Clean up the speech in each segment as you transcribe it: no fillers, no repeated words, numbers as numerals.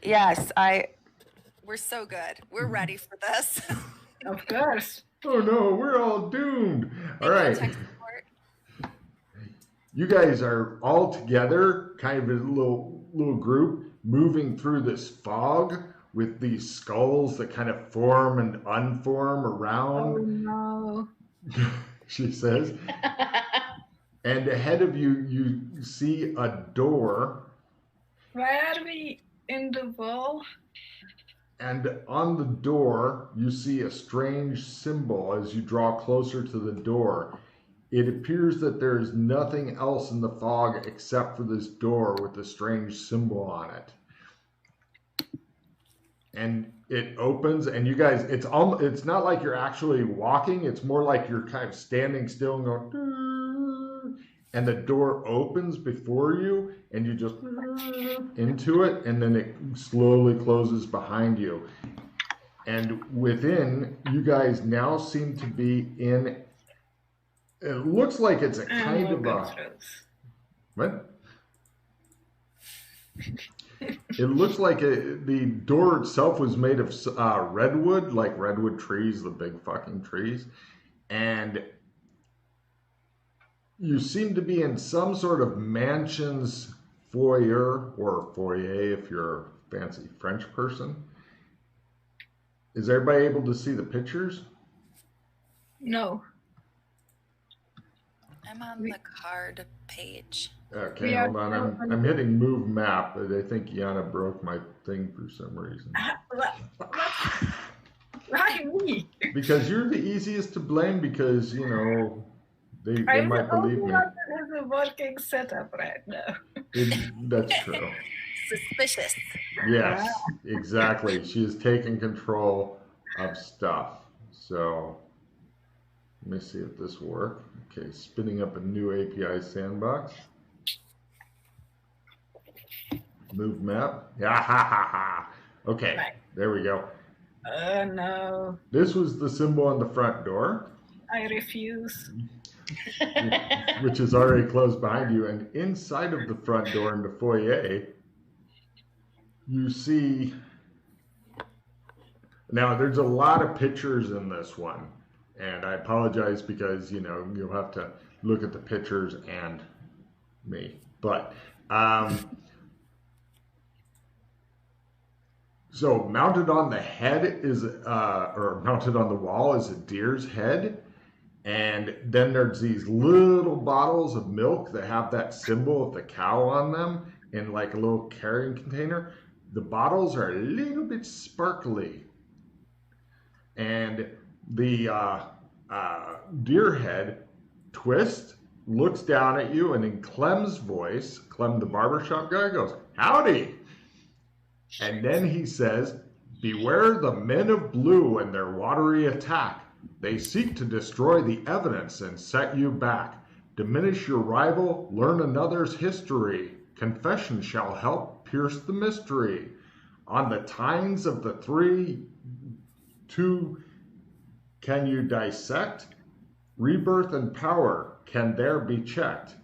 Yes, we're so good. We're ready for this. Of course. Oh no, we're all doomed. All right. You guys are all together, kind of a little group, moving through this fog with these skulls that kind of form and unform around. Oh no. She says. And ahead of you, you see a door. Why are we in the wall? And on the door, you see a strange symbol as you draw closer to the door. It appears that there is nothing else in the fog except for this door with a strange symbol on it. And it opens, and you guys, it's not like you're actually walking. It's more like you're kind of standing still and going, "Doo," and the door opens before you, and you just into it, and then it slowly closes behind you. And within, you guys now seem to be in, it looks like it's a kind of a, what? It looks like the door itself was made of redwood, like redwood trees, the big fucking trees. And you seem to be in some sort of mansion's foyer, or foyer if you're a fancy French person. Is everybody able to see the pictures? No. I'm on the card page. Okay, hold on. I'm hitting move map, but I think Yana broke my thing for some reason. Why me? Because you're the easiest to blame, because, you know, they might believe me. I'm the only one that has a working setup right now. That's true. Suspicious. Yes, exactly. She is taking control of stuff. So, let me see if this will work. Okay, spinning up a new API sandbox. Move map. Yeah, ha ha ha. Okay, there we go. No. This was the symbol on the front door. I refuse. Which is already closed behind you. And inside of the front door in the foyer, you see... Now, there's a lot of pictures in this one. And I apologize because, you know, you'll have to look at the pictures and me. But... So mounted on the head is, or mounted on the wall is a deer's head. And then there's these little bottles of milk that have that symbol of the cow on them in like a little carrying container. The bottles are a little bit sparkly. And the deer head twists, looks down at you, and in Clem's voice, Clem the barbershop guy goes, "Howdy." And then he says, "Beware the men of blue and their watery attack. They seek to destroy the evidence and set you back. Diminish your rival, learn another's history. Confession shall help pierce the mystery. On the tines of the two can you dissect? Rebirth and power, can there be checked?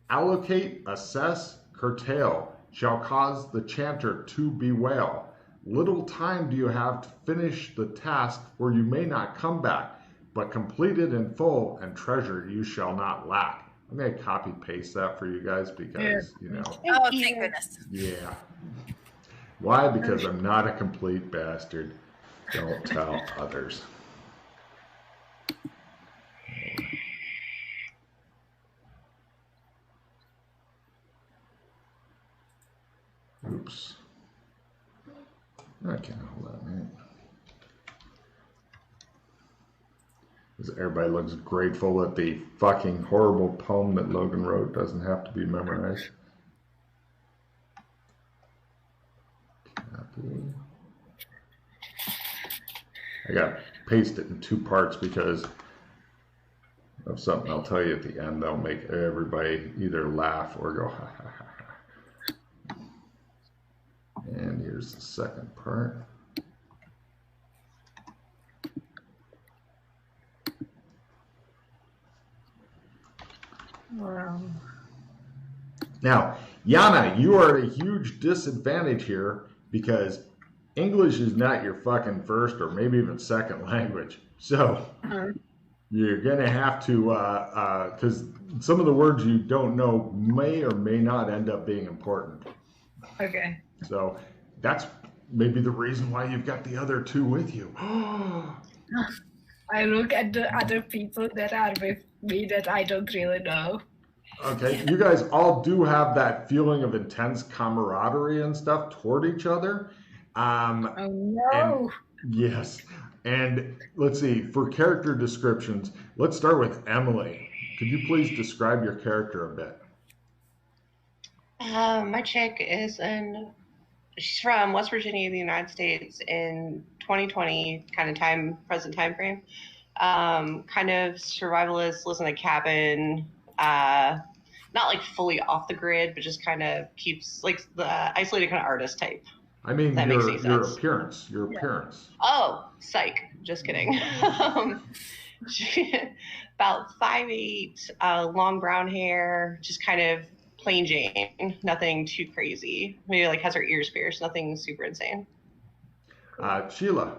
Allocate, assess, curtail. Shall cause the chanter to bewail. Little time do you have to finish the task, for you may not come back, but complete it in full, and treasure you shall not lack." I'm going to copy paste that for you guys because, you know. Oh, thank goodness. Yeah. Why? Because I'm not a complete bastard. Don't tell others. Oops. Okay, hold on a minute. Everybody looks grateful that the fucking horrible poem that Logan wrote doesn't have to be memorized. Copy. I got to paste it in two parts because of something I'll tell you at the end. That'll make everybody either laugh or go ha ha ha. And here's the second part. Wow. Now, Yana, you are at a huge disadvantage here because English is not your fucking first or maybe even second language. So you're going to have to, because some of the words you don't know may or may not end up being important. Okay. So that's maybe the reason why you've got the other two with you. I look at the other people that are with me that I don't really know. Okay, you guys all do have that feeling of intense camaraderie and stuff toward each other. Oh no! And yes, and let's see, for character descriptions, let's start with Emily. Could you please describe your character a bit? My chick she's from West Virginia, the United States, in 2020 kind of present time frame. Kind of survivalist, lives in a cabin, not like fully off the grid, but just kind of keeps like the isolated kind of artist type. I mean, That makes any your sense. appearance. Oh, psych. Just kidding. About 5'8", long brown hair, just kind of plain Jane, nothing too crazy. Maybe like has her ears pierced, nothing super insane. Sheila.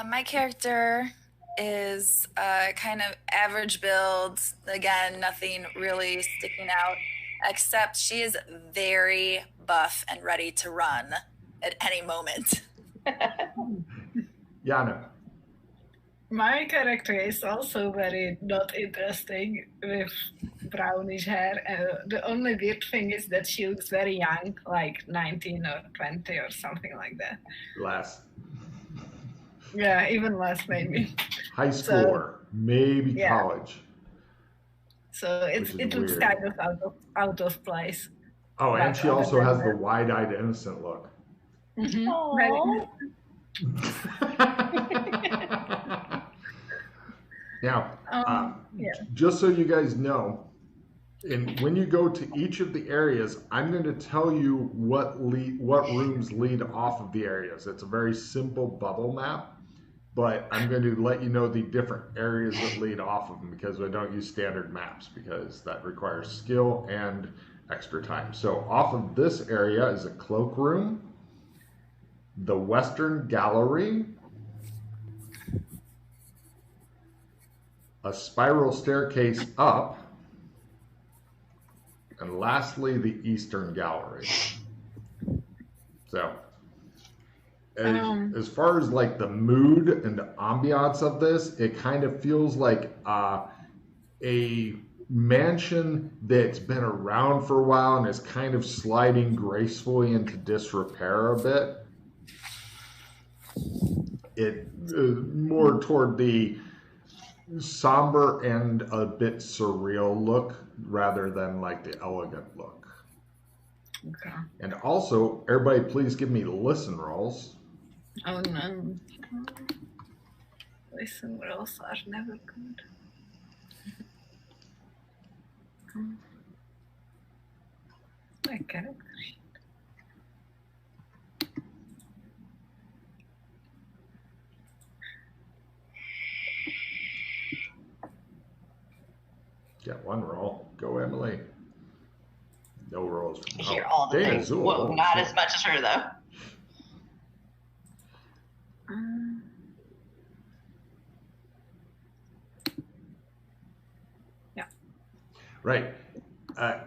My character is kind of average build. Again, nothing really sticking out, except she is very buff and ready to run at any moment. Yana. My character is also very not interesting with brownish hair. The only weird thing is that she looks very young, like 19 or 20 or something like that. Less. Yeah, even less maybe. High schooler, maybe yeah. college. So it looks weird. kind of out of place. Oh, and But she other also than has that- the wide-eyed innocent look. Mhm. Aww. Now, yeah. just so you guys know, when you go to each of the areas, I'm going to tell you what rooms lead off of the areas. It's a very simple bubble map, but I'm going to let you know the different areas that lead off of them because I don't use standard maps because that requires skill and extra time. So off of this area is a cloakroom, the Western Gallery, a spiral staircase up, and lastly, the Eastern Gallery. So, as far as like the mood and the ambiance of this, it kind of feels like a mansion that's been around for a while and is kind of sliding gracefully into disrepair a bit. It more toward the somber and a bit surreal look rather than like the elegant look. Okay. And also, everybody please give me listen rolls. Oh no. Listen rolls are never good. My character sheet. Get one roll. Go, Emily. No rolls. I hear all the Dana things. Zool. Whoa, Oh, not shit. as much as her though. Yeah. Right.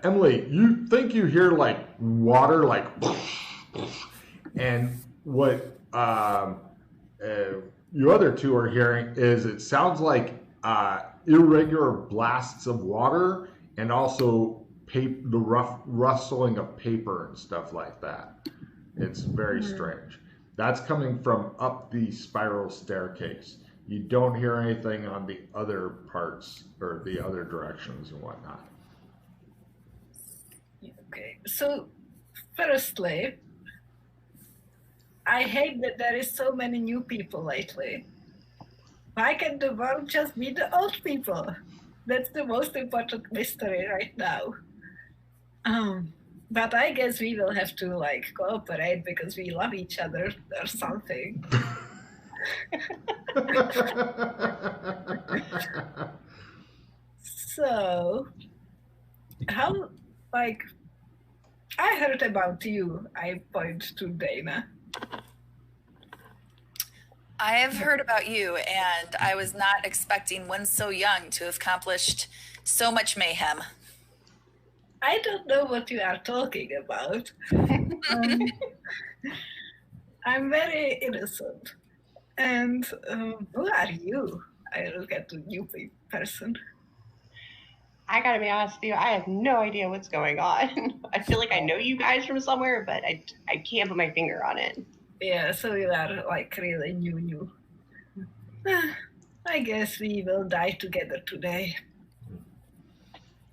Emily, you think you hear like water, like, and what you other two are hearing is it sounds like irregular blasts of water and also the rough rustling of paper and stuff like that. It's very strange. That's coming from up the spiral staircase. You don't hear anything on the other parts or the other directions and whatnot. Okay, so firstly, I hate that there is so many new people lately. Why can't the world just be the old people? That's the most important mystery right now. But I guess we will have to like cooperate because we love each other or something. So, how, like, I heard about you. I point to Dana. I have heard about you, and I was not expecting one so young to have accomplished so much mayhem. I don't know what you are talking about. I'm very innocent. And who are you? I look at the new person. I gotta be honest with you, I have no idea what's going on. I feel like I know you guys from somewhere, but I can't put my finger on it. Yeah, so you are like really new. I guess we will die together today.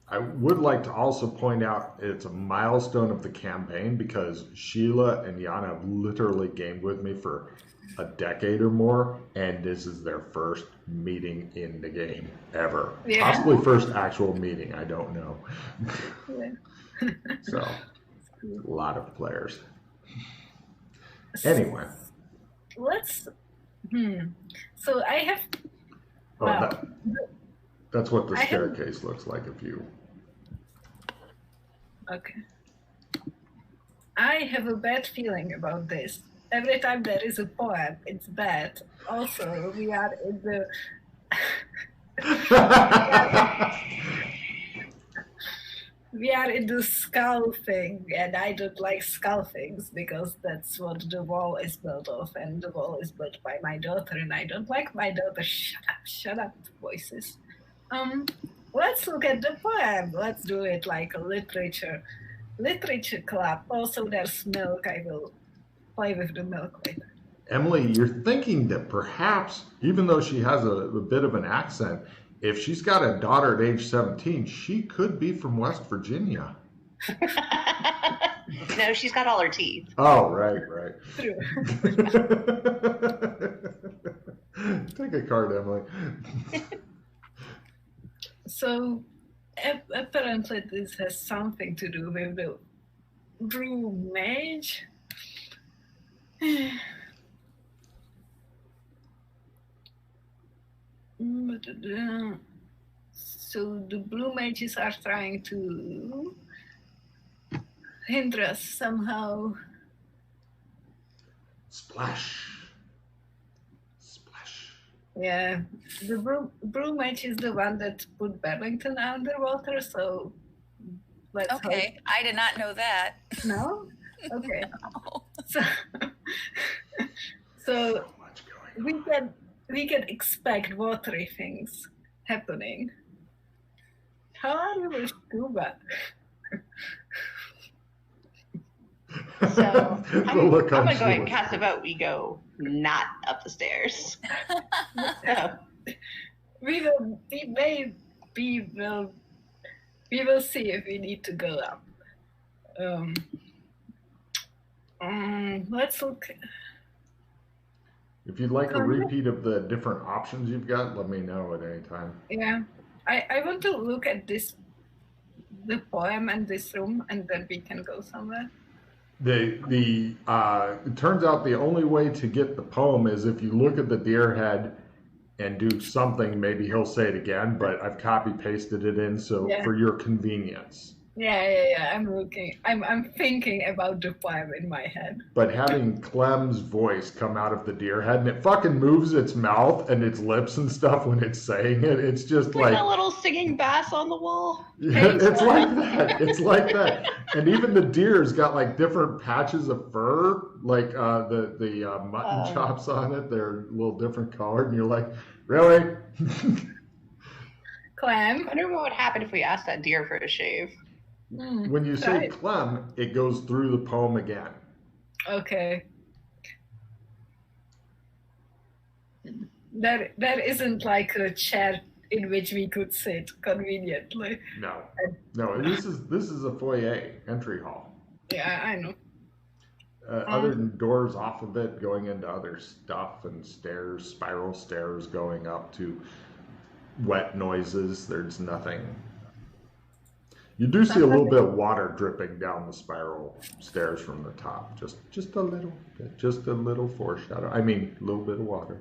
I would like to also point out it's a milestone of the campaign because Sheila and Yana have literally gamed with me for a decade or more, and this is their first meeting in the game ever. Yeah. Possibly first actual meeting, I don't know. Yeah. So, a lot of players. Anyway. Let's. So I have. Oh, Well, that's what the staircase looks like if you. Okay. I have a bad feeling about this. Every time there is a poem, it's bad. Also, we are in the. We are in the skull thing, and I don't like skull things because that's what the wall is built of, and the wall is built by my daughter, and I don't like my daughter. Shut up, voices. Let's look at the poem. Let's do it like a literature club. Also, there's milk. I will play with the milk later. Emily, you're thinking that perhaps, even though she has a bit of an accent, if she's got a daughter at age 17, she could be from West Virginia. No, she's got all her teeth. Oh, right. True. Take a card, Emily. So, apparently this has something to do with the brew mage. So the blue mages are trying to hinder us somehow. Splash. Yeah, the brew mage is the one that put Burlington underwater, so let's hope. I did not know that. No? Okay. No. So we can expect watery things happening. How are you with scuba? So I'm gonna go ahead and cast a vote. We go not up the stairs. We will see if we need to go up. Let's look. If you'd like a repeat of the different options you've got, let me know at any time. Yeah, I want to look at the poem and this room, and then we can go somewhere. It turns out the only way to get the poem is if you look at the deer head and do something. Maybe he'll say it again, but I've copy pasted it in for your convenience. Yeah. I'm thinking about the poem in my head. But having Clem's voice come out of the deer head, and it fucking moves its mouth and its lips and stuff when it's saying it. It's just like a little singing bass on the wall. Yeah, it's like that. It's like that. And even the deer's got like different patches of fur, like the mutton chops on it. They're a little different colored, and you're like, really? Clem? I wonder what would happen if we asked that deer for a shave. When you say Clem, it goes through the poem again. Okay. There isn't like a chair in which we could sit conveniently. No. This is a foyer entry hall. Yeah, I know. Other than doors off of it going into other stuff and stairs, spiral stairs going up to wet noises, there's nothing. You do see a little bit of water dripping down the spiral stairs from the top. Just a little bit. Just a little foreshadow. I mean, a little bit of water.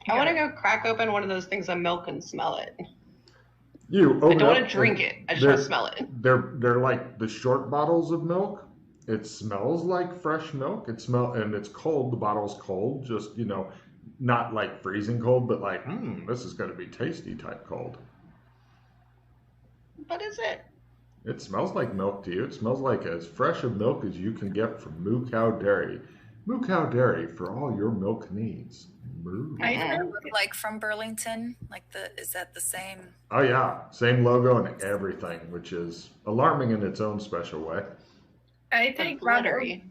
I want to go crack open one of those things of milk and smell it. You I open don't want up to drink and it. I just want to smell it. They're like the short bottles of milk. It smells like fresh milk. And it's cold. The bottle's cold. Just not like freezing cold, but like this is going to be tasty type cold. What is it? It smells like milk to you. It smells like as fresh a milk as you can get from Moo Cow Dairy. Moo Cow Dairy for all your milk needs. Moo. I Does it think look like from Burlington? Is that the same? Oh yeah, same logo and everything, which is alarming in its own special way. I think one of, Glittery.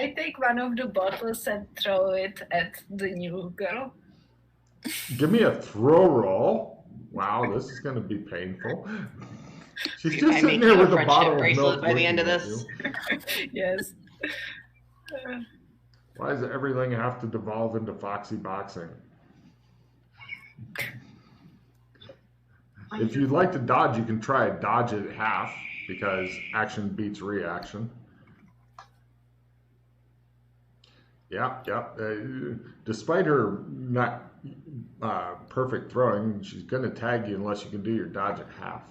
I take one of the bottles and throw it at the new girl. Give me a throw roll. Wow, this is going to be painful. She's just I sitting make there you a with a friendship bottle of bracelet milk by the end of looking at this. you. Yes. Why does everything have to devolve into foxy boxing? If you'd like to dodge, you can try a dodge at half because action beats reaction. Yep. Despite her not perfect throwing, she's going to tag you unless you can do your dodge at half.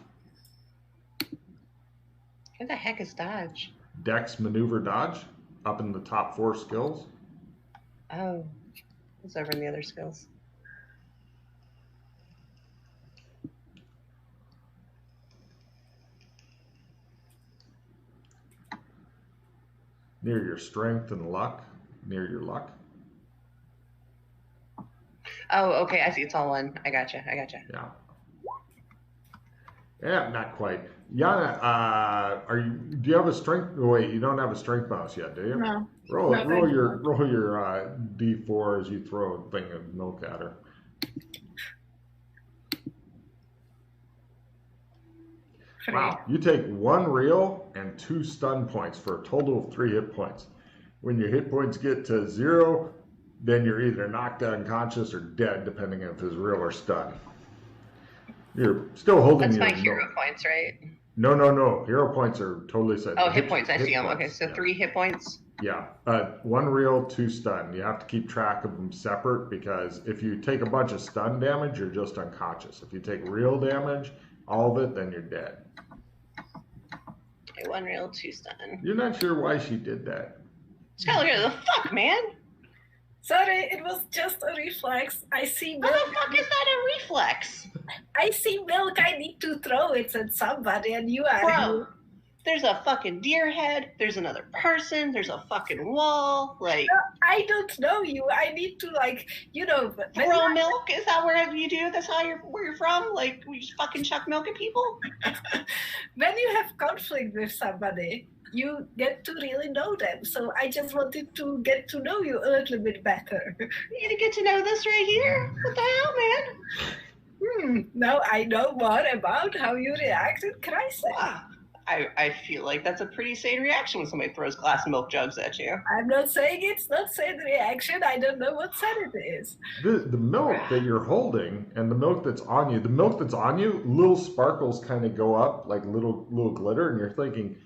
What the heck is dodge? Dex, maneuver, dodge, up in the top 4 skills. Oh, it's over in the other skills. Near your strength and luck. Near your luck. Oh, okay. I see. It's all one. I gotcha. Yeah. Yeah, not quite. Yana, do you have a strength? Oh, wait, you don't have a strength bonus yet, do you? No. Roll No, your D4 as you throw a thing of milk at her. Wow, you take 1 reel and 2 stun points for a total of 3 hit points. When your hit points get to 0, then you're either knocked unconscious or dead, depending if it's real or stun. You're still holding That's your my hero points, right? No. Hero points are totally set. Oh, hit points. I see them. Okay, so yeah. 3 hit points. Yeah, 1 reel, 2 stun. You have to keep track of them separate because if you take a bunch of stun damage, you're just unconscious. If you take real damage, all of it, then you're dead. Okay, 1 real, 2 stun. You're not sure why she did that. Skylar, look at the fuck, man. Sorry, it was just a reflex. I see milk. How the fuck is that a reflex? I see milk. I need to throw it at somebody, and you are. Bro, there's a fucking deer head. There's another person. There's a fucking wall. Like, I don't know you. I need to throw milk. Is that where you do? That's how where you're from? Like, we just fucking chuck milk at people? When you have conflict with somebody, you get to really know them. So I just wanted to get to know you a little bit better. You gonna get to know this right here? What the hell, man? Now I know more about how you reacted, crisis. Wow. I feel like that's a pretty sane reaction when somebody throws glass milk jugs at you. I'm not saying it's not sane reaction. I don't know what sanity is. The milk that you're holding and the milk that's on you, little sparkles kind of go up like little glitter, and you're thinking,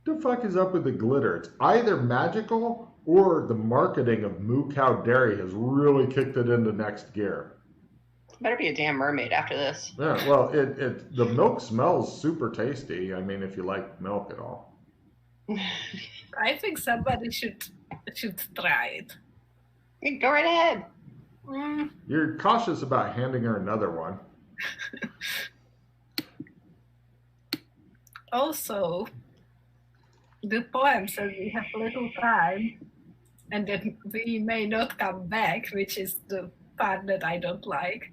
the fuck is up with the glitter? It's either magical or the marketing of Moo Cow Dairy has really kicked it into next gear. Better be a damn mermaid after this. Yeah, well, the milk smells super tasty. I mean, if you like milk at all. I think somebody should try it. Go right ahead. You're cautious about handing her another one. Also, the poem says we have little time and that we may not come back, which is the part that I don't like.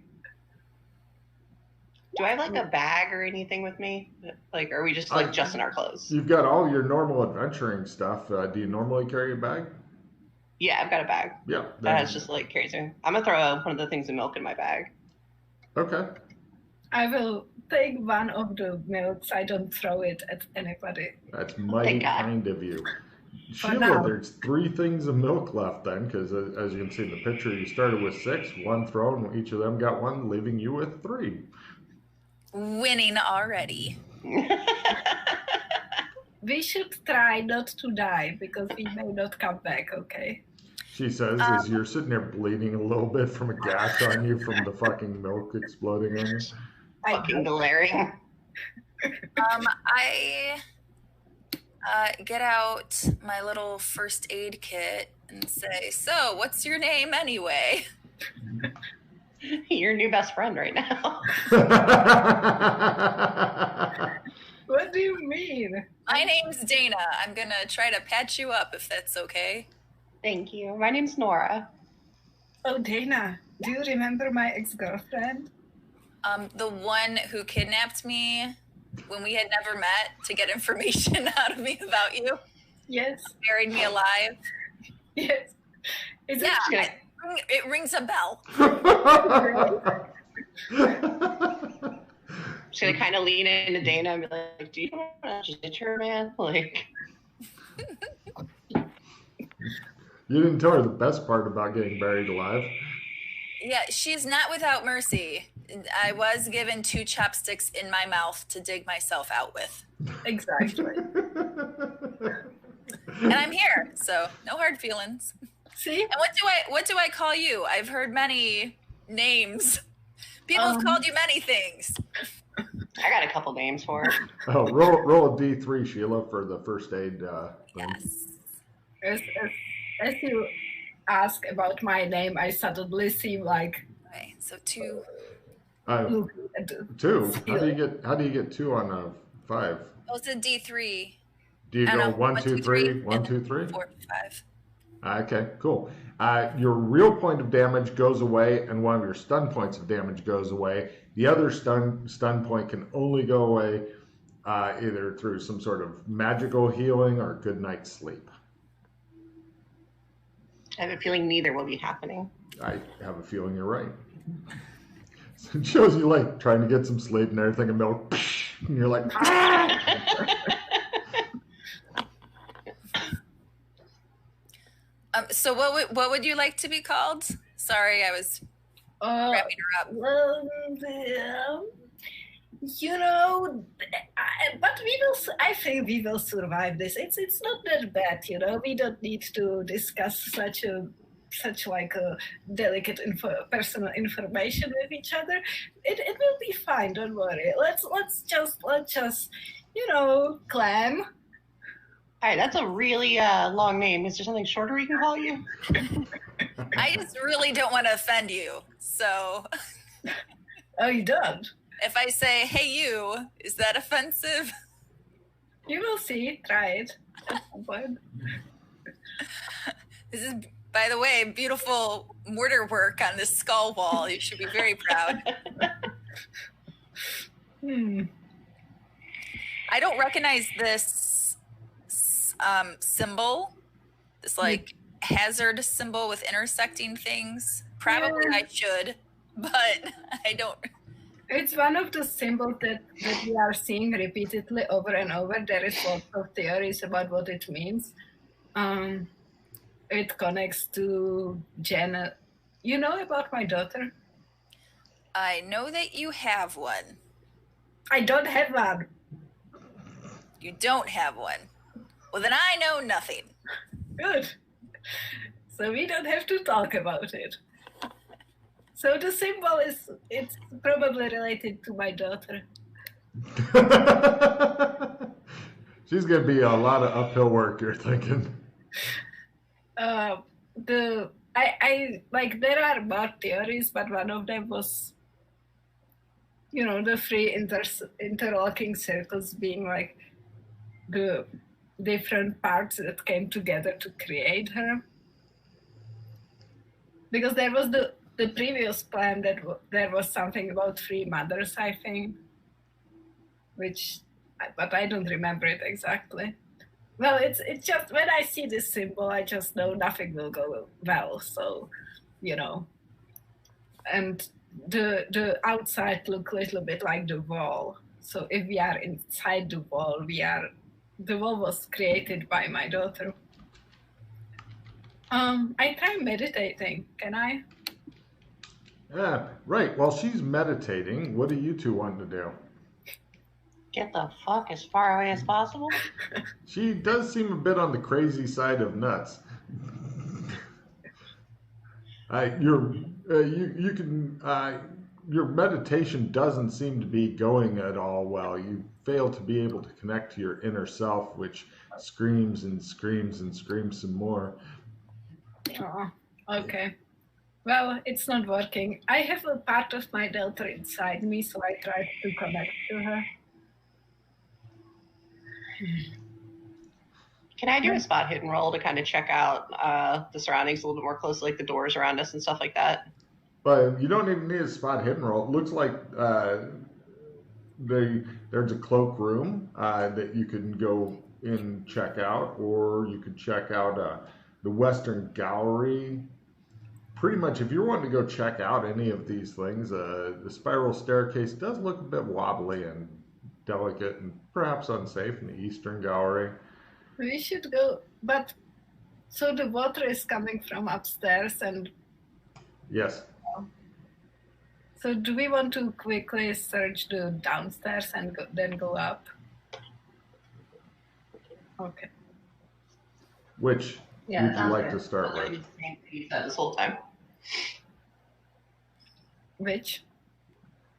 Do I have like a bag or anything with me? Like, are we just like just in our clothes? You've got all your normal adventuring stuff. Do you normally carry a bag? Yeah, I've got a bag. Yeah. That's just like carries me. I'm gonna throw one of the things of milk in my bag. Okay. I will take one of the milks. I don't throw it at anybody. That's mighty kind of you. Sheila, now. there's 3 things of milk left then, because as you can see in the picture, you started with 6, 1 thrown, each of them got 1, leaving you with 3. Winning already. We should try not to die because we may not come back, okay? She says as you're sitting there bleeding a little bit from a gash on you from the fucking milk exploding on you. Fucking glaring. I get out my little first aid kit and say, "So, what's your name anyway?" Your new best friend right now. What do you mean? My name's Dana. I'm gonna try to patch you up if that's okay. Thank you. My name's Nora. Oh, Dana, do you remember my ex-girlfriend? The one who kidnapped me when we had never met to get information out of me about you, Yes. buried me alive. Yes. Is it Yeah, it rings a bell. She's gonna kind of lean into Dana and be like, "Do you want to just her, man?" Like, You didn't tell her the best part about getting buried alive. Yeah, she's not without mercy. I was given 2 chopsticks in my mouth to dig myself out with. exactly? And I'm here, so no hard feelings. See? And what do I call you? I've heard many names. People have called you many things. I got a couple names for her. Oh, roll a D3, Sheila, for the first aid thing. Yes. As you ask about my name, I suddenly seem like Okay, so 2. look at the 2. seal. How do you get 2 on a 5? Oh, it's a D3. Do you I go don't know, 1, 2, 3, 1, and 2, 3? 4, 5. Okay, cool. Your real point of damage goes away, and one of your stun points of damage goes away. The other stun point can only go away either through some sort of magical healing or good night's sleep. I have a feeling neither will be happening. I have a feeling you're right. So it shows you like trying to get some sleep and everything, and milk, and you're like, So what would you like to be called? Sorry, I was wrapping her up. You know, but we will. I think we will survive this. It's not that bad, you know. We don't need to discuss such like a delicate personal information with each other. It will be fine. Don't worry. Let's just clam. All right, that's a really long name. Is there something shorter we can call you? I just really don't want to offend you. So Oh, you don't? if I say, "Hey, you," is that offensive? You will see. Try it at some point. This is, by the way, beautiful mortar work on this skull wall. You should be very proud. I don't recognize this symbol, this like hazard symbol with intersecting things. Probably I should, but I don't. It's one of the symbols that we are seeing repeatedly over and over. There is lots of theories about what it means. It connects to Jenna. You know about my daughter? I know that you have one. I don't have one. You don't have one. Well, then I know nothing. Good. So we don't have to talk about it. So the symbol it's probably related to my daughter. She's gonna be a lot of uphill work, you're thinking. I like there are more theories, but one of them was, the 3 interlocking circles being like the different parts that came together to create her. Because there was the previous plan that there was something about 3 mothers, I think, but I don't remember it exactly. Well, it's just when I see this symbol, I just know nothing will go well. So, and the outside look a little bit like the wall. So if we are inside the wall, the wall was created by my daughter. I try meditating. Can I? Yeah, right. While she's meditating, what do you 2 want to do? Get the fuck as far away as possible. She does seem a bit on the crazy side of nuts. You can your meditation doesn't seem to be going at all well. You fail to be able to connect to your inner self, which screams and screams and screams some more. Oh, okay. Well, it's not working. I have a part of my daughter inside me, so I tried to connect to her. Can I do a spot hidden roll to kind of check out the surroundings a little bit more closely, like the doors around us and stuff like that? But you don't even need a spot hidden roll. It looks like there's a cloakroom that you can go and check out, or you could check out the Western Gallery. Pretty much, if you're wanting to go check out any of these things, the spiral staircase does look a bit wobbly and delicate and perhaps unsafe in the Eastern Gallery. We should go, but so the water is coming from upstairs, and Yes. so do we want to quickly search the downstairs and then go up? Okay. Which would you like to start I with? did the same thing you said this whole time. Which?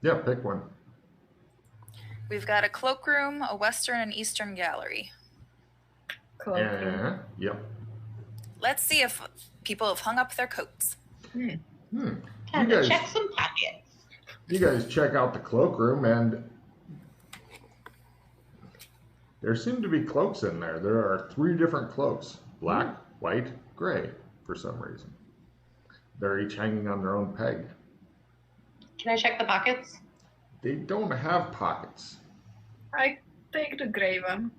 Yeah, pick one. We've got a cloakroom, a western and eastern gallery. Cloakroom. Yep. Let's see if people have hung up their coats. Time You to guys- check some pockets. You guys check out the cloakroom, and there seem to be cloaks in there. There are 3 different cloaks: black, white, gray, for some reason. They're each hanging on their own peg. Can I check the pockets? They don't have pockets. I take the gray one.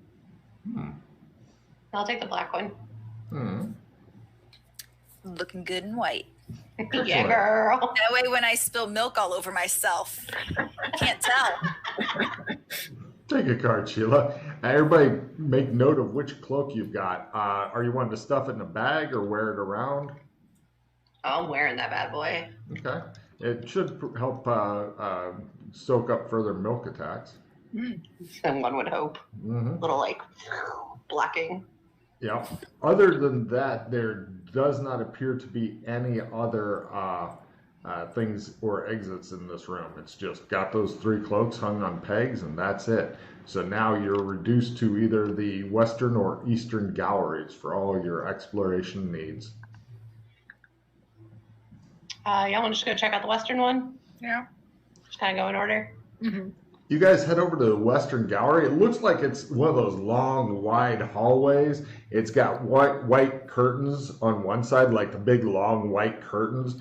I'll take the black one. Looking good in white. Yeah, Excellent. girl. That way when I spill milk all over myself, I can't tell. Take a card, Sheila. Everybody make note of which cloak you've got. Are you wanting to stuff it in a bag or wear it around? Oh, I'm wearing that bad boy. Okay. It should help soak up further milk attacks. And one would hope. Little like blocking. Yeah. Other than that, there does not appear to be any other things or exits in this room. It's just got those 3 cloaks hung on pegs, and that's it. So now you're reduced to either the Western or Eastern galleries for all your exploration needs. Y'all want to just go check out the western one? Yeah. Just kind of go in order. You guys head over to the Western Gallery. It looks like it's one of those long, wide hallways. It's got white curtains on one side, like the big, long, white curtains,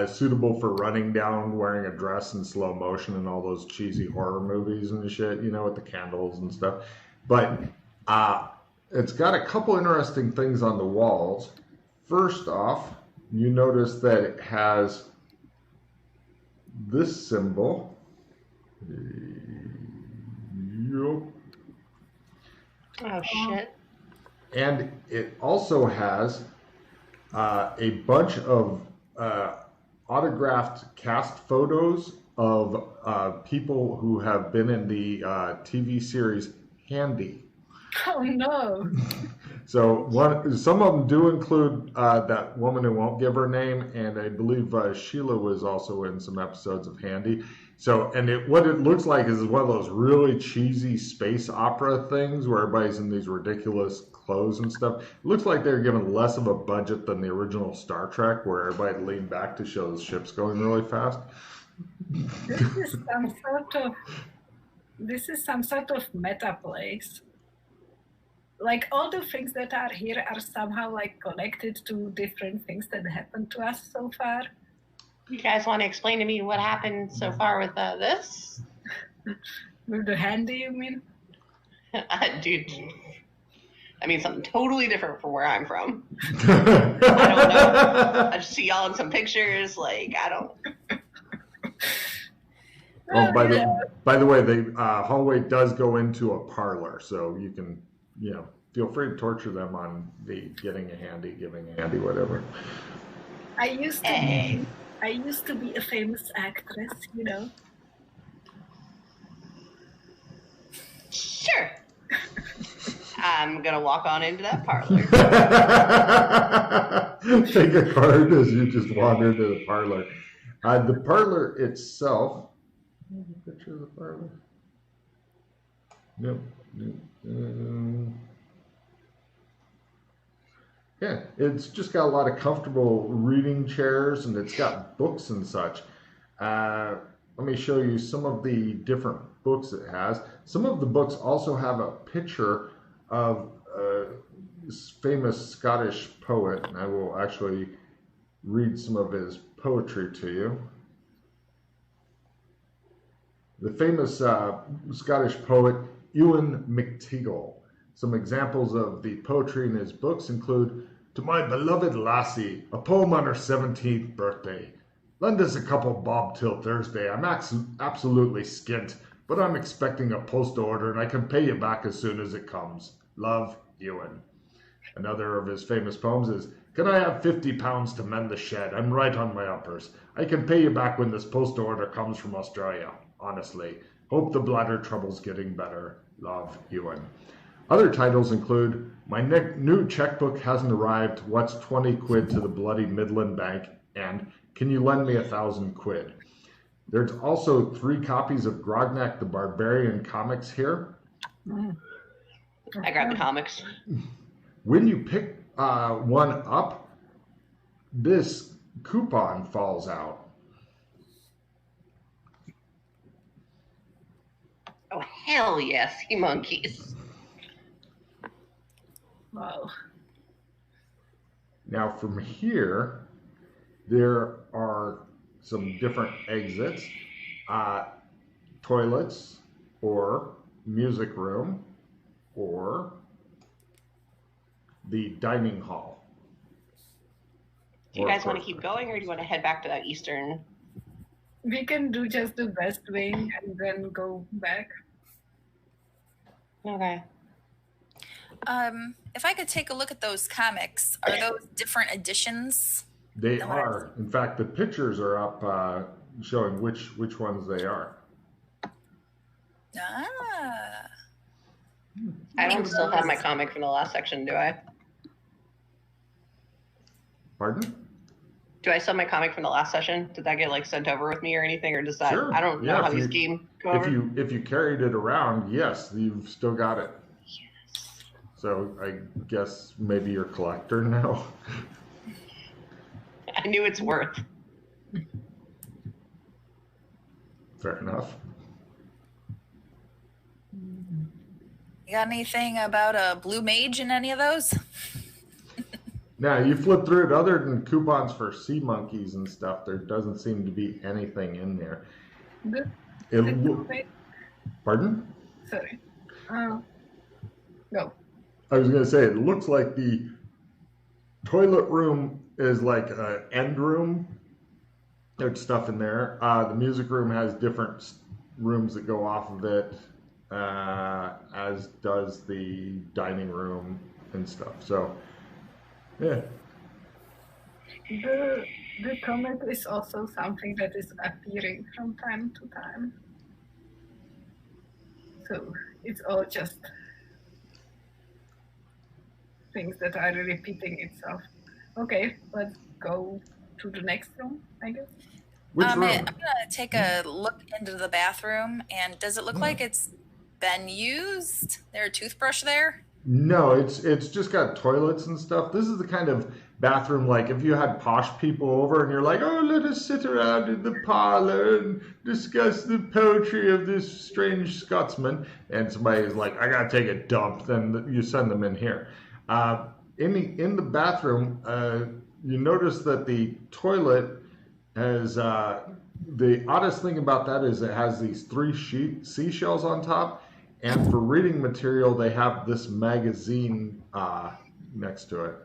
suitable for running down wearing a dress in slow motion and all those cheesy horror movies and shit, you know, with the candles and stuff. But it's got a couple interesting things on the walls. First off, you notice that it has this symbol. Yup. Oh shit. And it also has a bunch of autographed cast photos of people who have been in the TV series Handy. Oh no. So some of them do include that woman who won't give her name, and I believe Sheila was also in some episodes of Handy. So, and what it looks like is one of those really cheesy space opera things where everybody's in these ridiculous clothes and stuff. It looks like they're given less of a budget than the original Star Trek, where everybody leaned back to show the ships going really fast. This is some sort of meta place. Like all the things that are here are somehow like connected to different things that happened to us so far. You guys want to explain to me what happened so far with this? With the Handy, you mean? Dude, I mean something totally different from where I'm from. I don't know. I just see y'all in some pictures. Like I don't. Oh, by the way, the hallway does go into a parlor, so you can, feel free to torture them on the getting a handy, giving a handy, whatever. I used to be a famous actress, Sure. I'm gonna walk on into that parlor. Take a card as you just wander to the parlor. The parlor itself. Picture of the parlor. Nope. Yeah, it's just got a lot of comfortable reading chairs, and it's got books and such. Let me show you some of the different books it has. Some of the books also have a picture of this famous Scottish poet, and I will actually read some of his poetry to you. The famous Scottish poet Ewan MacTeagle. Some examples of the poetry in his books include, "To my beloved lassie, a poem on her 17th birthday. Lend us a couple bob till Thursday. I'm absolutely skint, but I'm expecting a post order and I can pay you back as soon as it comes. Love, Ewan." Another of his famous poems is, "Can I have £50 to mend the shed? I'm right on my uppers. I can pay you back when this post order comes from Australia. Honestly. Hope the bladder trouble's getting better. Love, Ewan." Other titles include, "My new checkbook hasn't arrived. What's 20 quid to the bloody Midland Bank?" and "Can you lend me 1,000 quid?" There's also 3 copies of Grognak the Barbarian comics here. I grabbed the comics. When you pick one up, this coupon falls out. Oh, hell yes, sea monkeys. Wow. Now from here, there are some different exits, toilets, or music room, or the dining hall. Do you guys want to keep going, or do you want to head back to that eastern? We can do just the west wing and then go back. Okay. If I could take a look at those comics, are those different editions? They are. In fact, the pictures are up showing which ones they are. Ah. I don't still have my comic from the last section, do I? Pardon? Do I still have my comic from the last session? Did that get sent over with me or anything, or does that? Sure. I don't know how these games go over. If you carried it around, yes, you've still got it. Yes. So I guess maybe you're a collector now. I knew its worth. Fair enough. You got anything about a blue mage in any of those? Now, you flip through it, other than coupons for sea monkeys and stuff, there doesn't seem to be anything in there. Pardon? Sorry. No. I was going to say, it looks like the toilet room is like an end room. There's stuff in there. The music room has different rooms that go off of it, as does the dining room and stuff. So, yeah. The comic is also something that is appearing from time to time. So it's all just things that are repeating itself. Okay, let's go to the next room, I guess. I'm going to take a look into the bathroom, and does it look like it's been used? There a toothbrush there? No, it's just got toilets and stuff. This is the kind of bathroom, like if you had posh people over and you're like, "Oh, let us sit around in the parlor and discuss the poetry of this strange Scotsman," and somebody is like, "I gotta take a dump," then you send them in here. In the bathroom, you notice that the toilet has the oddest thing about that is it has these 3 seashells on top. And for reading material, they have this magazine next to it.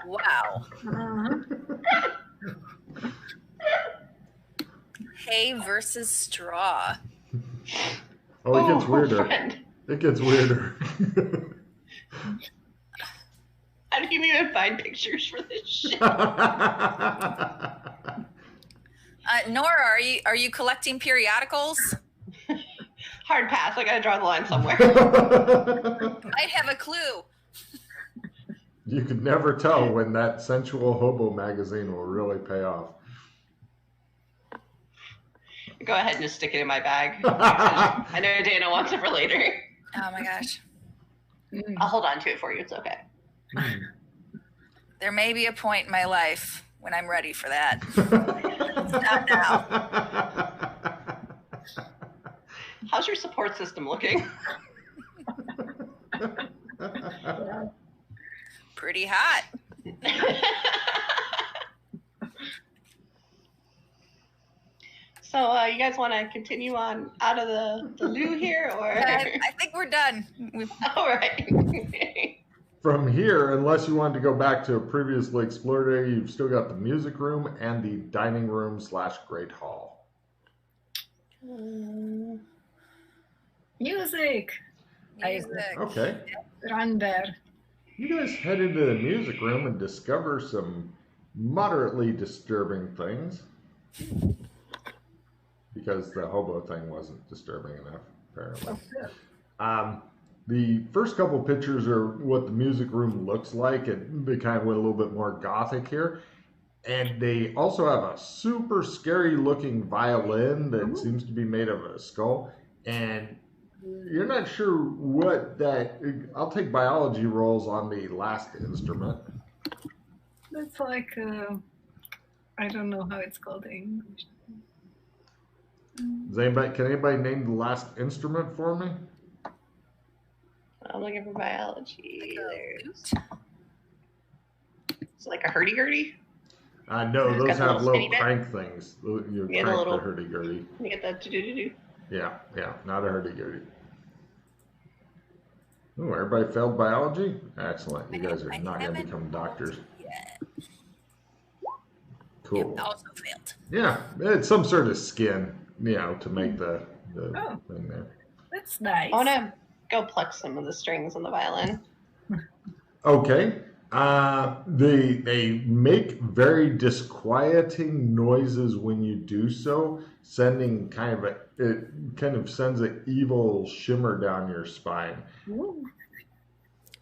Wow. Hay versus straw. Oh, it gets weirder. Friend. It gets weirder. I didn't even find pictures for this shit. Nora, are you collecting periodicals? Hard pass. I gotta draw the line somewhere. I have a clue. You could never tell when that sensual hobo magazine will really pay off. Go ahead and just stick it in my bag. I know Dana wants it for later. Oh my gosh. I'll hold on to it for you. It's okay. There may be a point in my life when I'm ready for that. It's not now. How's your support system looking? Pretty hot. So you guys want to continue on out of the loo here, or? I think we're done. All right. From here, unless you wanted to go back to a previously explored area, you've still got the music room and the dining room / great hall. Music. Okay. Run there. You guys head into the music room and discover some moderately disturbing things. Because the hobo thing wasn't disturbing enough, apparently. The first couple pictures are what the music room looks like, and they kind of went a little bit more gothic here. And they also have a super scary looking violin that seems to be made of a skull. And you're not sure what that... I'll take biology rolls on the last instrument. That's like, I don't know how it's called in English. Can anybody name the last instrument for me? I'm looking for biology. There's It's like a hurdy-gurdy? No, It's those got the have little little spinny bit? crank things. You Yeah, crank the little- the hurdy-gurdy. You get that do-do-do-do. Yeah, not a hurdy-gurdy. Oh, everybody failed biology? Excellent. You guys are not going to become doctors. Yeah. Cool. It also failed. Yeah, it's some sort of skin, to make the thing there. That's nice. I want to go pluck some of the strings on the violin. Okay. They make very disquieting noises when you do so, sending it kind of sends an evil shimmer down your spine. Ooh.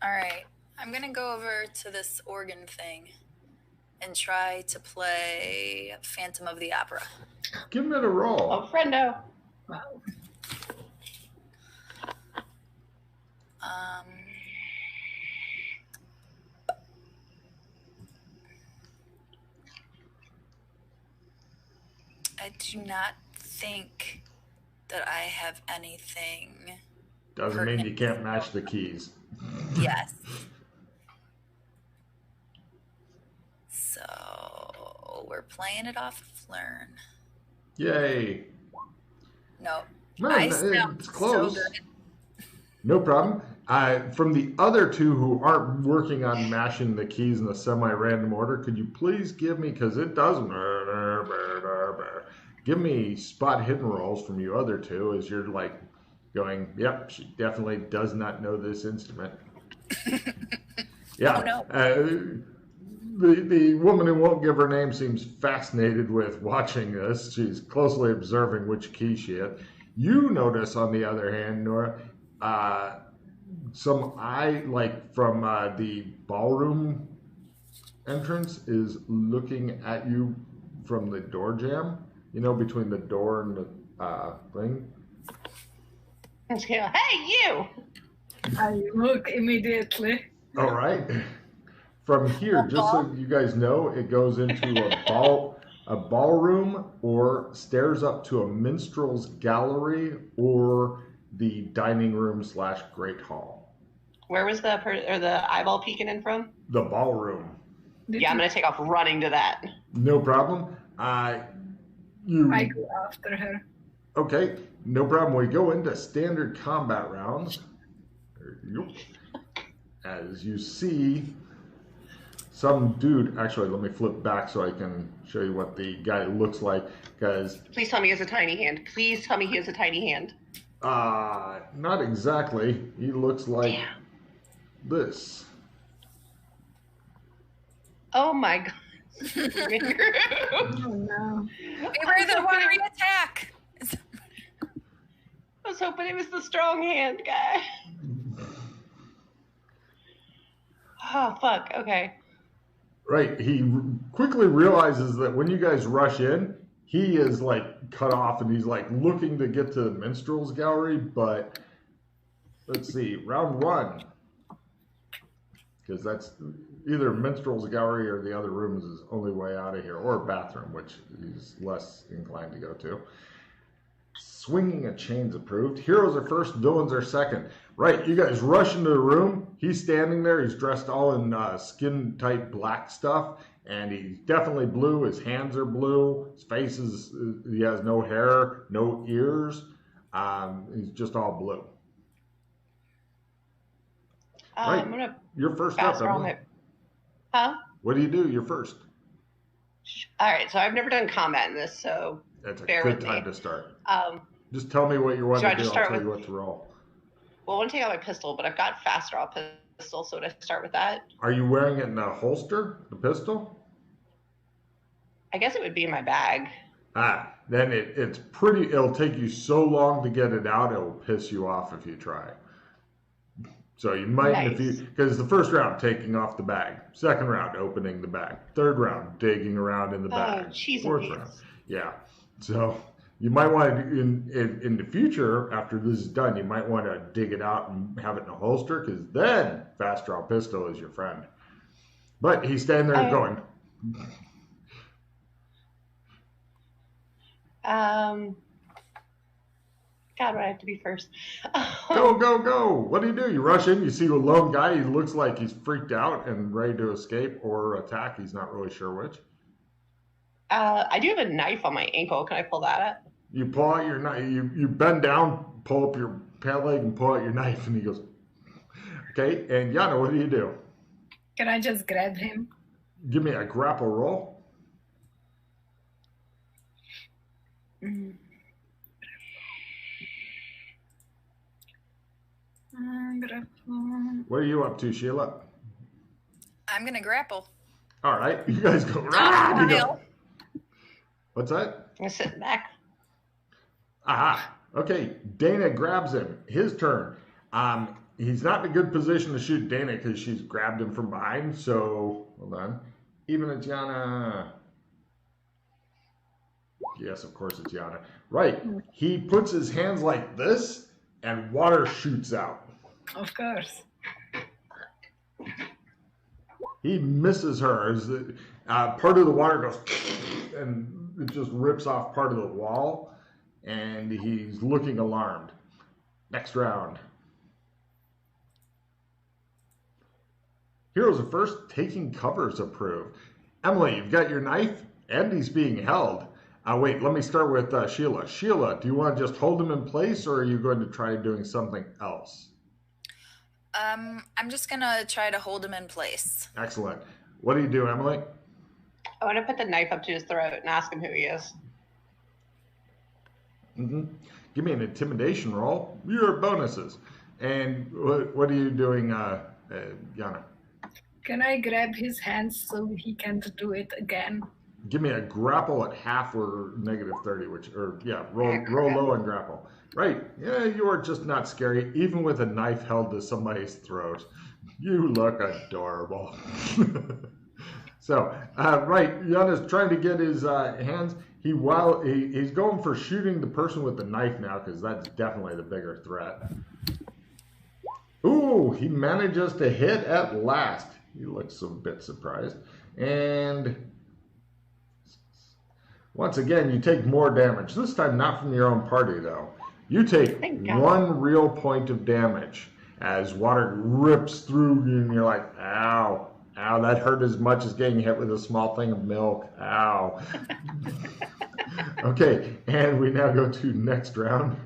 All right. I'm going to go over to this organ thing and try to play Phantom of the Opera. Give it a roll. Oh, friendo. Wow. I do not think that I have anything. Doesn't mean you can't match the keys. Yes. So we're playing it off of Learn. Yay. No. No, I sound it's close. so good. No problem. From the other two who aren't working on mashing the keys in a semi-random order, could you please give me, because it does, give me spot hidden rolls from you other two as you're like going, yep, she definitely does not know this instrument. Yeah. Oh, no. The woman who won't give her name seems fascinated with watching this. She's closely observing which key she hit. You notice, on the other hand, Nora, some eye, like from the ballroom entrance, is looking at you from the door jamb, between the door and the thing. And she go, hey, you! I look immediately. All right. From here, just so you guys know, it goes into a ballroom, or stairs up to a minstrel's gallery, or the dining room / great hall. Where was the eyeball peeking in from? The ballroom. Yeah, I'm going to take off running to that. No problem. I go after her. Okay, no problem. We go into standard combat rounds. As you see, some dude. Actually, let me flip back so I can show you what the guy looks like. Because Please tell me he has a tiny hand. Please tell me he has a tiny hand. not exactly. He looks like this. Oh my god. Oh no. Beware the watery attack. I was hoping it was the strong hand guy. Oh, fuck. Okay. Right. He quickly realizes that when you guys rush in, he is like cut off and he's like looking to get to the minstrel's gallery. But let's see, round one, because that's either minstrel's gallery or the other room is his only way out of here, or bathroom, which he's less inclined to go to. Swinging a chain's approved. Heroes are first, villains are second. Right, you guys rush into the room. He's standing there. He's dressed all in skin-tight black stuff, and he's definitely blue. His hands are blue. His face is, he has no hair, no ears. He's just all blue. Right, I'm gonna you're first up, Emily. Huh? What do you do? You're first. All right, so I've never done combat in this, so That's a bear good with time me. to start. Um, Just tell me what you want Should to I do. just I'll start tell you with- what to roll. well, I want to take out my pistol, but I've got fast draw pistol, so would I start with that? Are you wearing it in a holster, the pistol? I guess it would be in my bag. Then it's pretty, it'll take you so long to get it out, it'll piss you off if you try. So you might, Nice. because the first round, taking off the bag. Second round, opening the bag. Third round, digging around in the bag. Cheese and Fourth peas. round. Yeah. So you might want to, in the future, after this is done, you might want to dig it out and have it in a holster, because then fast draw pistol is your friend. But he's standing there going, God, I have to be first. go, go, go. What do? You rush in, you see a lone guy, he looks like he's freaked out and ready to escape or attack. He's not really sure which. I do have a knife on my ankle. Can I pull that up? You pull out your knife, you bend down, pull up your pant leg and pull out your knife, and he goes, okay, and Yana, what do you do? Can I just grab him? Give me a grapple roll. Grapple. What are you up to, Sheila? I'm going to grapple. All right, you guys go. "Rah!" You go. What's that? I'm sitting back. Aha. Okay, Dana grabs him. His turn. He's not in a good position to shoot Dana because she's grabbed him from behind. So, hold on. Even it's Yana. Yes, of course it's Yana. Right. He puts his hands like this and water shoots out. Of course. He misses her. As the, part of the water goes and it just rips off part of the wall. And he's looking alarmed. Next round. Heroes are first, taking covers approved. Emily, you've got your knife. Andy's being held. Wait, let me start with Sheila. Sheila, do you want to just hold him in place, or are you going to try doing something else? I'm just going to try to hold him in place. Excellent. What do you do, Emily? I want to put the knife up to his throat and ask him who he is. Give me an intimidation roll. Your bonuses. And what are you doing, Yana? Can I grab his hands so he can't do it again? Give me a grapple at half or -30, roll low and grapple. Right, yeah, you are just not scary, even with a knife held to somebody's throat. You look adorable. So, right, Yana's trying to get his hands. He's going for shooting the person with the knife now, because that's definitely the bigger threat. Ooh, he manages to hit at last. He looks a bit surprised. And once again, you take more damage. This time not from your own party, though. You take one real point of damage as water rips through you, and you're like, ow. Ow, that hurt as much as getting hit with a small thing of milk. Ow. Okay, and we now go to next round.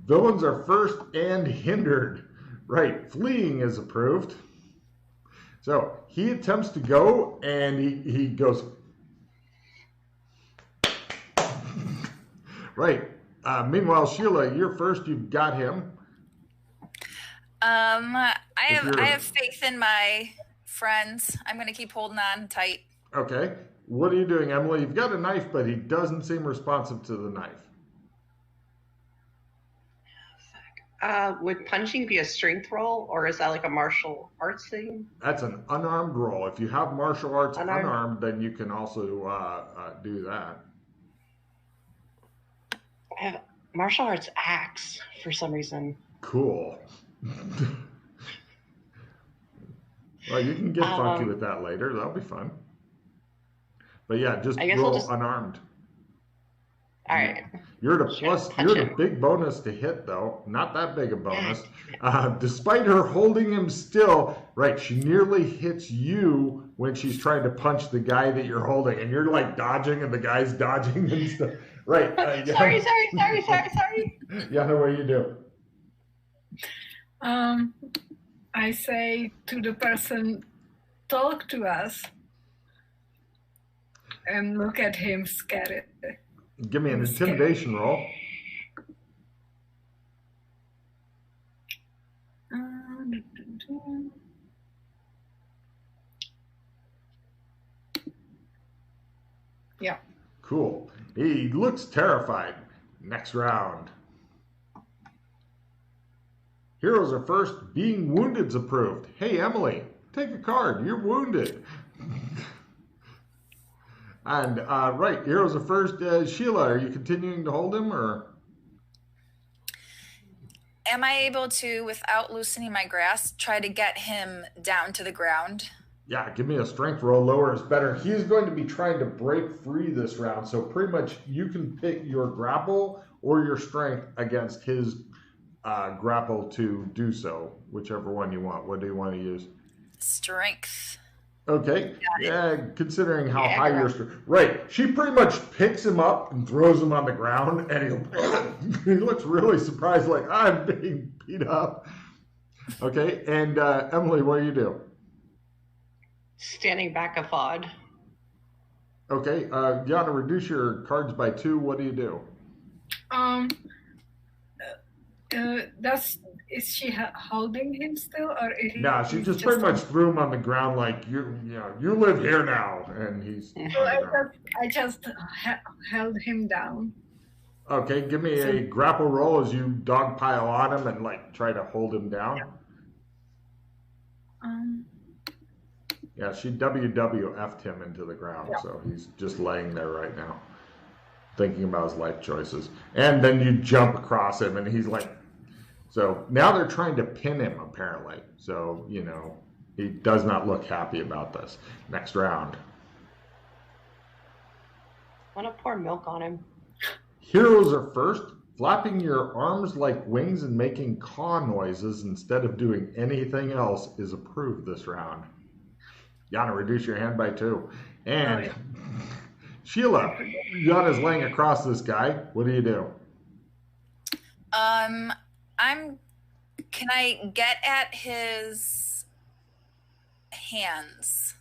Villains are first and hindered. Right, fleeing is approved. So he attempts to go, and he goes. Right. Meanwhile, Sheila, you're first. You've got him. I have faith in my friends. I'm going to keep holding on tight. Okay. What are you doing, Emily? You've got a knife, but he doesn't seem responsive to the knife. Would punching be a strength roll, or is that like a martial arts thing? That's an unarmed roll. If you have martial arts Unarmed. unarmed, then you can also do that. I have martial arts axe for some reason. Cool. Well, you can get funky with that later. That'll be fun. But yeah, just I guess roll I'll just... unarmed. All right. You're the plus. You're the big bonus to hit, though. Not that big a bonus. Despite her holding him still, right? She nearly hits you when she's trying to punch the guy that you're holding, and you're like dodging, and the guy's dodging and stuff. Right? Sorry. Yana, what do you do? I say to the person, talk to us, and look at him scared. Give me an intimidation roll. Yeah. Cool. He looks terrified. Next round. Heroes are first. Being wounded's approved. Hey, Emily, take a card. You're wounded. And right, heroes are first. Sheila, are you continuing to hold him, or? Am I able to, without loosening my grasp, try to get him down to the ground? Yeah, give me a strength roll. Lower is better. He's going to be trying to break free this round, so pretty much you can pick your grapple or your strength against his grapple to do so, whichever one you want. What do you want to use? Strength. Okay. Yeah, considering how high your strength. Right. She pretty much picks him up and throws him on the ground, and he looks really surprised, like, I'm being beat up. Okay. And Emily, what do you do? Standing back a fod. Okay. Yana, reduce your cards by 2. What do you do? Is she holding him still, or is No, she just pretty much threw him on the ground, like you live here now, and he's. I just held him down. Okay, give me a grapple roll as you dogpile on him and like try to hold him down. Yeah, she WWF'd him into the ground, so he's just laying there right now, thinking about his life choices. And then you jump across him, and he's like. So now they're trying to pin him, apparently. So, he does not look happy about this. Next round. I want to pour milk on him. Heroes are first. Flapping your arms like wings and making caw noises instead of doing anything else is approved this round. Yana, reduce your hand by 2. And Sheila, Yana's laying across this guy. What do you do? Can I get at his hands?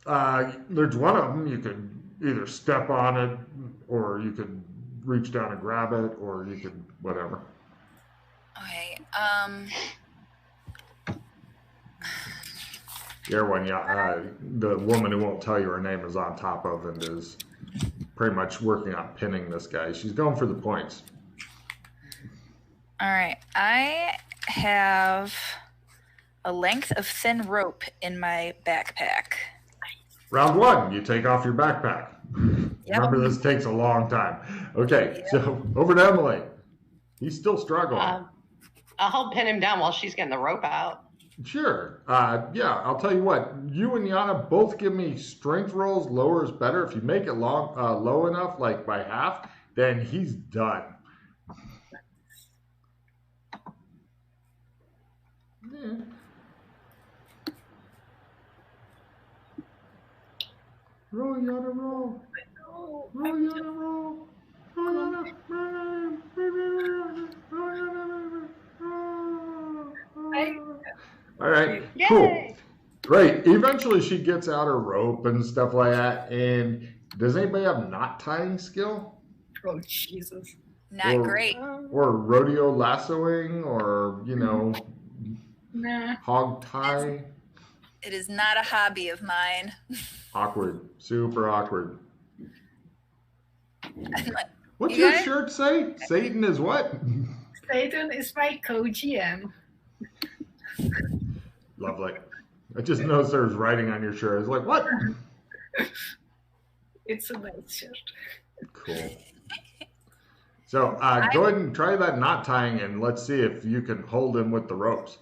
There's one of them. You could either step on it, or you could reach down and grab it, or you could whatever. Okay. The other one, the woman who won't tell you her name is on top of and is pretty much working on pinning this guy. She's going for the points. All right. I have a length of thin rope in my backpack. Round 1, you take off your backpack. Yep. Remember, this takes a long time. Okay, so over to Emily. He's still struggling. I'll help pin him down while she's getting the rope out. Sure. Yeah, I'll tell you what. You and Yana both give me strength rolls. Lower is better. If you make it low enough, like by half, then he's done. Yeah. Roll, Yana, roll. Roll, Yana, roll. All right, cool. Right. Eventually she gets out her rope and stuff like that. And does anybody have knot tying skill? Oh, Jesus. Not great. Or rodeo lassoing, or, Nah. hog tie? It is not a hobby of mine. Awkward. Super awkward. What's You your guys? shirt say? Satan is what? Satan is my co-GM. Lovely. I just noticed there was writing on your shirt. I was like, what? It's a nice shirt. Cool. So go ahead and try that knot tying and let's see if you can hold him with the ropes.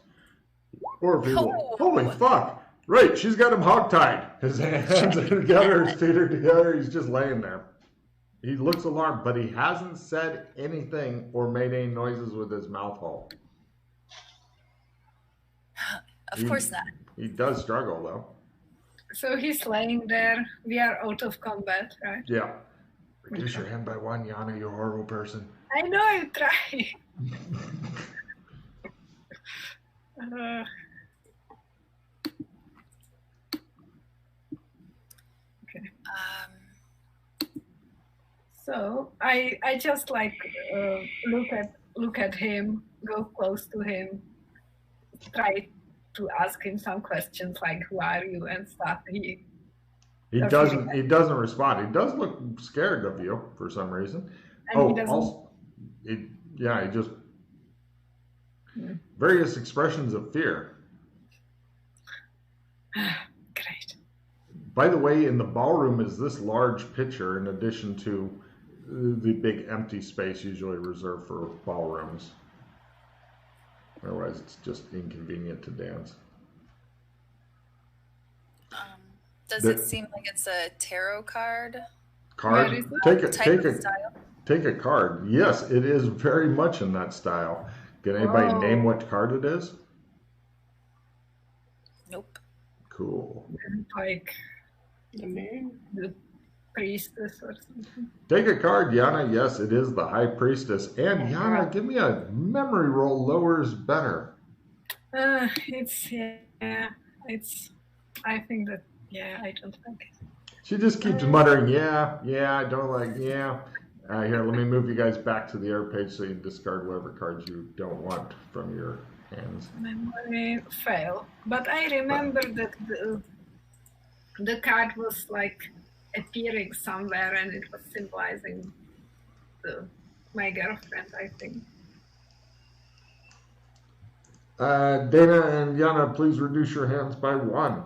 Or if he will. Holy fuck. Right, she's got him hog-tied. His hands are together, his feet are together. He's just laying there. He looks alarmed, but he hasn't said anything or made any noises with his mouth hole. Of course not. He does struggle, though. So he's laying there. We are out of combat, right? Yeah. Reduce your hand by one, Yana, you horrible person. I know, I try. Okay. So I just like look at him, go close to him, try to ask him some questions like who are you and stuff. He doesn't respond. He does look scared of you for some reason. And he just various expressions of fear. Great. By the way, in the ballroom is this large picture in addition to the big empty space usually reserved for ballrooms. Otherwise, it's just inconvenient to dance. Does it seem like it's a tarot card? Card? Take a card. Yes, it is very much in that style. Can anybody name what card it is? Nope. Cool. Like the moon, the priestess or something. Take a card, Yana. Yes, it is the High Priestess. And Yana, give me a memory roll. Lower is better. I think that, I don't like it. She just keeps muttering, I don't like, here, let me move you guys back to the air page so you discard whatever cards you don't want from your hands. Memory fail. But I remember that the card was like appearing somewhere and it was symbolizing my girlfriend, I think. Dana and Yana, please reduce your hands by one.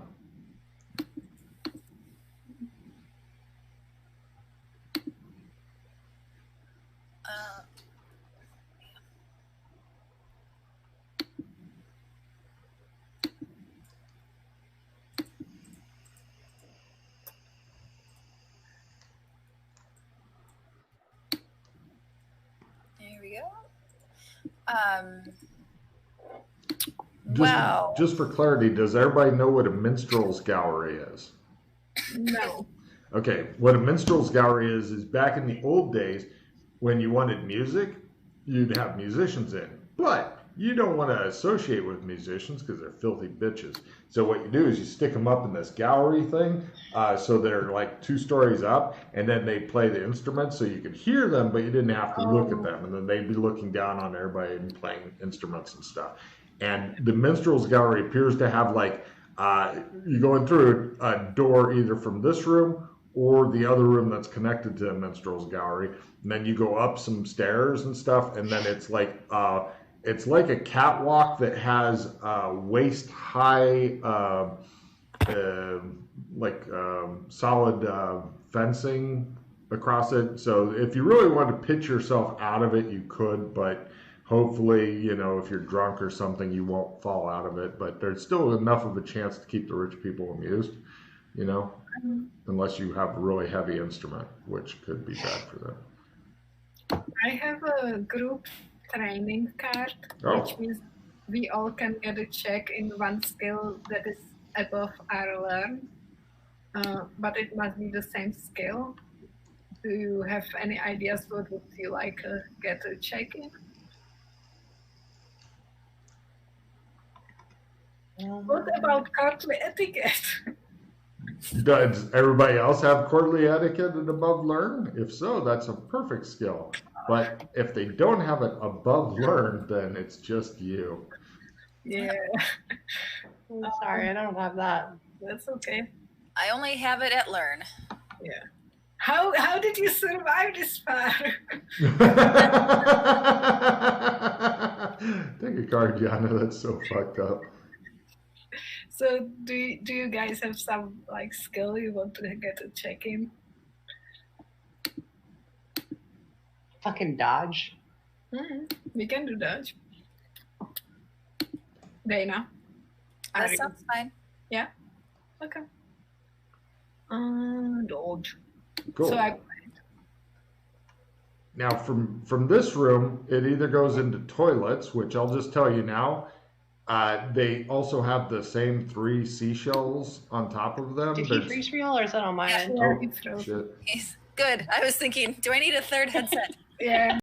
Just for clarity, does everybody know what a minstrel's gallery is? No. Okay, what a minstrel's gallery is back in the old days when you wanted music, you'd have musicians in. But you don't want to associate with musicians because they're filthy bitches. So what you do is you stick them up in this gallery thing, so they're like 2 stories up, and then they play the instruments so you could hear them, but you didn't have to look at them. And then they'd be looking down on everybody and playing instruments and stuff. And the minstrel's gallery appears to have like, you go in through a door either from this room or the other room that's connected to the minstrel's gallery. And then you go up some stairs and stuff, and then it's like a catwalk that has waist-high, solid fencing across it. So if you really want to pitch yourself out of it, you could, but hopefully, if you're drunk or something, you won't fall out of it. But there's still enough of a chance to keep the rich people amused, unless you have a really heavy instrument, which could be bad for them. I have a group training card, which means we all can get a check in one skill that is above our learn, but it must be the same skill. Do you have any ideas what would you like get a check in? What about courtly etiquette? Does everybody else have courtly etiquette and above learn? If so, that's a perfect skill. But if they don't have it above learn, then it's just you. Yeah. I'm sorry, I don't have that. That's okay. I only have it at Learn. Yeah. How did you survive this far? Take a card, Yana. That's so fucked up. So do you guys have some like skill you want to get a check in? Fucking dodge. We can do dodge. Dana. That sounds fine. Yeah. Okay. Dodge. Cool. So Now, from this room, it either goes into toilets, which I'll just tell you now. They also have the same 3 seashells on top of them. Did he freeze real or is that on my end? Yeah, Oh, it's frozen. shit. Good. I was thinking, do I need a third headset? Yeah.